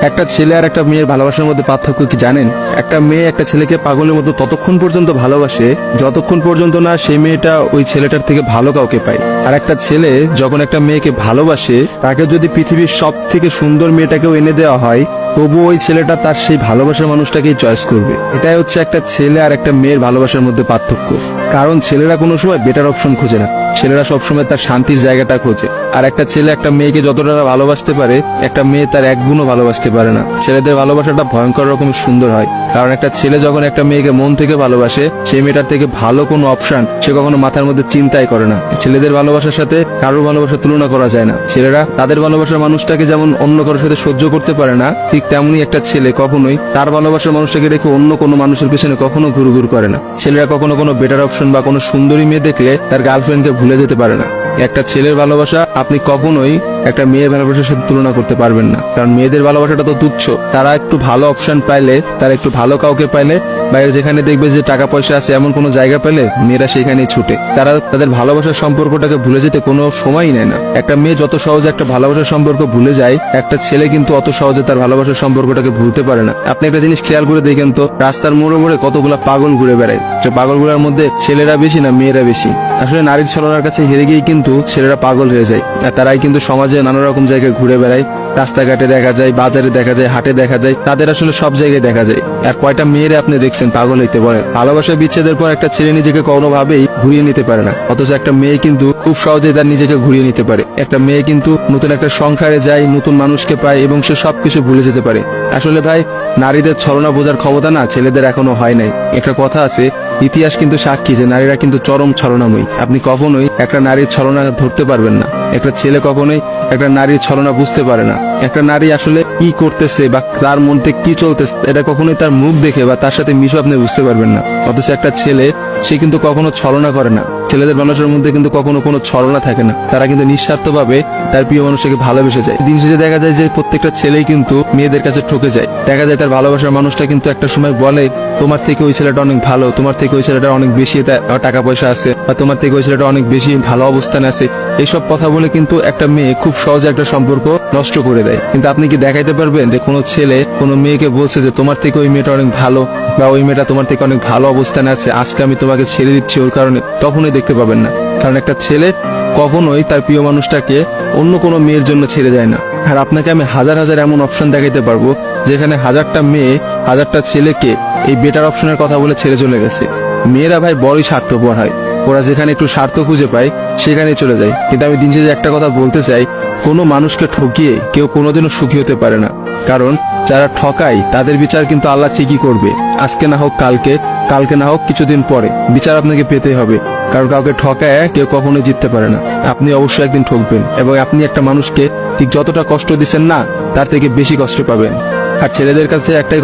একটা ছেলে আর একটা মেয়ের ভালোবাসার মধ্যে পার্থক্য কি জানেন? একটা মেয়ে একটা ছেলেকে পাগলের মতো ততক্ষণ পর্যন্ত ভালোবাসে যতক্ষণ পর্যন্ত না সেই মেয়েটা ওই ছেলেটার থেকে ভালো কাউকে পায়। আর একটা ছেলে যখন একটা মেয়েকে ভালোবাসে, তাকে যদি পৃথিবীর সব থেকে সুন্দর মেয়েটাকেও এনে দেওয়া হয়, তবু ওই ছেলেটা তার সেই ভালোবাসার মানুষটাকেই চয়েস করবে। এটাই হচ্ছে একটা ছেলে আর একটা মেয়ের ভালোবাসার মধ্যে পার্থক্য। কারণ ছেলেরা কোনো সময় বেটার অপশন খোঁজে না, ছেলেরা সবসময় তার শান্তির জায়গাটা খোঁজে। আর একটা ছেলে একটা মেয়েকে যতটা ভালোবাসতে পারে, একটা মেয়ে তার এক গুণও ভালোবাসতে পারে না। ছেলেদের ভালোবাসাটা ভয়ঙ্কর রকমের সুন্দর হয়, কারণ একটা ছেলে যখন একটা মেয়েকে মন থেকে ভালোবাসে, সেই মেয়েটার থেকে ভালো কোনো অপশন সে কখনো মাথার মধ্যে চিন্তাই করে না। ছেলেদের ভালোবাসার সাথে কারোর ভালোবাসার তুলনা করা যায় না। ছেলেরা তাদের ভালোবাসার মানুষটাকে যেমন অন্য কারোর সাথে সহ্য করতে পারে না, ঠিক তেমনি একটা ছেলে কখনোই তার ভালোবাসার মানুষটাকে রেখে অন্য কোনো মানুষের পিছনে কখনো ঘুরঘুর করে না। ছেলেরা কখনো কোনো বেটার অপশন বা কোনো সুন্দরী মেয়ে দেখলে তার গার্লফ্রেন্ডকে ভুলে যেতে পারে না। একটা ছেলের ভালোবাসা আপনি কখনোই একটা মেয়ের ভালোবাসার সাথে তুলনা করতে পারবেন না, কারণ মেয়েদের ভালোবাসাটা তো তুচ্ছ। তারা একটু ভালো অপশন পাইলে, তারা একটু ভালো কাউকে পাইলে, বাইরে যেখানে দেখবে যে টাকা পয়সা আছে এমন কোনো জায়গা পেলে মেয়েরা সেখানেই ছুটে। তারা তাদের ভালোবাসার সম্পর্কটাকে ভুলে যেতে কোনো সময়ই নেয় না। একটা মেয়ে যত সহজে একটা ভালোবাসার সম্পর্ক ভুলে যায়, একটা ছেলে কিন্তু অত সহজে তার ভালোবাসার সম্পর্কটাকে ভুলতে পারে না। আপনি একটা জিনিস খেয়াল করে দেখেন তো, রাস্তার মোড়ে মোড়ে কতগুলা পাগল ঘুরে বেড়ায়। সে পাগলগুলোর মধ্যে ছেলেরা বেশি না মেয়েরা বেশি? আসলে নারীর ছলনার কাছে হেরে গিয়ে কিন্তু ছেলেরা পাগল হয়ে যায়। আর তারাই কিন্তু সমাজে নানা রকম জায়গায় ঘুরে বেড়ায়। রাস্তাঘাটে দেখা যায়, বাজারে দেখা যায়, হাটে দেখা যায়, তাদের আসলে সব জায়গায় দেখা যায়। আর কয়টা মেয়েরা আপনি দেখছেন পাগল হইতে বলে? ভালোবাসা বিচ্ছেদের পর একটা ছেলে নিজেকে কোনোভাবেই ঘুরিয়ে নিতে পারে না, অথচ একটা মেয়ে কিন্তু খুব সহজে তার নিজেকে ঘুরিয়ে নিতে পারে। একটা মেয়ে কিন্তু নতুন একটা সংসারে যায়, নতুন মানুষকে পায় এবং সে সবকিছু ভুলে যেতে পারে। আসলে ভাই, নারীদের ছলনা বোঝার ক্ষমতা না ছেলেদের এখনো হয় নাই। একটা কথা আছে, ইতিহাস কিন্তু সাক্ষী যে নারীরা কিন্তু চরম ছলনাময়ী। আপনি কখনোই একটা নারীর ছলনা ধরতে পারবেন না। একটা ছেলে কখনোই একটা নারীর ছলনা বুঝতে পারে না। একটা নারী আসলে কি করতেছে বা তার মধ্যে কি চলতেছে, এটা কখনোই তার মুখ দেখে বা তার সাথে মিশে আপনি বুঝতে পারবেন না। অথচ একটা ছেলে, সে কিন্তু কখনো ছলনা করে না। ছেলেদের মানুষের মধ্যে কিন্তু কখনো কোনো ছলনা থাকে না। তারা কিন্তু নিঃস্বার্থভাবে তার প্রিয় মানুষকে ভালোবেসে যায়। দিন শেষে দেখা যায় যে প্রত্যেকটা ছেলেই কিন্তু মেয়েদের কাছে ঠকে যায়। দেখা যায় তার ভালোবাসার মানুষটা কিন্তু একটা সময় বলে, তোমার থেকে ওই ছেলেটা অনেক ভালো, তোমার থেকে ওই ছেলেটা অনেক বেশি টাকা পয়সা আছে, বা তোমার থেকে ওই ছেলেটা অনেক বেশি ভালো অবস্থানে আছে। এইসব কথা বলে কিন্তু একটা মেয়ে খুব সহজে একটা সম্পর্ক নষ্ট করে দেয়। কিন্তু আপনি কি দেখাইতে পারবেন যে কোনো ছেলে কোনো মেয়েকে বলছে যে তোমার থেকে ওই মেয়েটা অনেক ভালো, বা ওই মেয়েটা তোমার থেকে অনেক ভালো অবস্থানে আছে, আজকে আমি তোমাকে ছেড়ে দিচ্ছি ওর কারণে? কখনোই দেখতে পাবেন না। কারণ একটা ছেলে কখনোই তার প্রিয় মানুষটাকে অন্য কোনো মেয়ের জন্য ছেড়ে যায় না। আর আপনাকে আমি হাজার হাজার এমন অপশন দেখাইতে পারবো যেখানে হাজারটা মেয়ে হাজারটা ছেলেকে এই বেটার অপশনের কথা বলে ছেড়ে চলে গেছে। মেয়েরা ভাই বড়ই স্বার্থপর হয়, ওরা যেখানে একটু স্বার্থ খুঁজে পায় সেখানেই চলে যায়। কিন্তু আমি দিন শেষে একটা কথা বলতে চাই, কোনো মানুষকে ঠকিয়ে কেউ কোনোদিনও সুখী হতে পারে না। কারণ যারা ঠকায় তাদের বিচার কিন্তু আল্লাহ ঠিকই করবে। আজকে না হোক কালকে, কালকে না হোক কিছুদিন পরে বিচার আপনাকে পেতেই হবে। কারণ কাউকে ঠকায় কেউ কখনোই জিততে পারে না। আপনি অবশ্যই একদিন ঠকবেন, এবং আপনি একটা মানুষকে ঠিক যতটা কষ্ট দিচ্ছেন না, তার থেকে বেশি কষ্ট পাবেন। আর ছেলেদের কাছে একটাই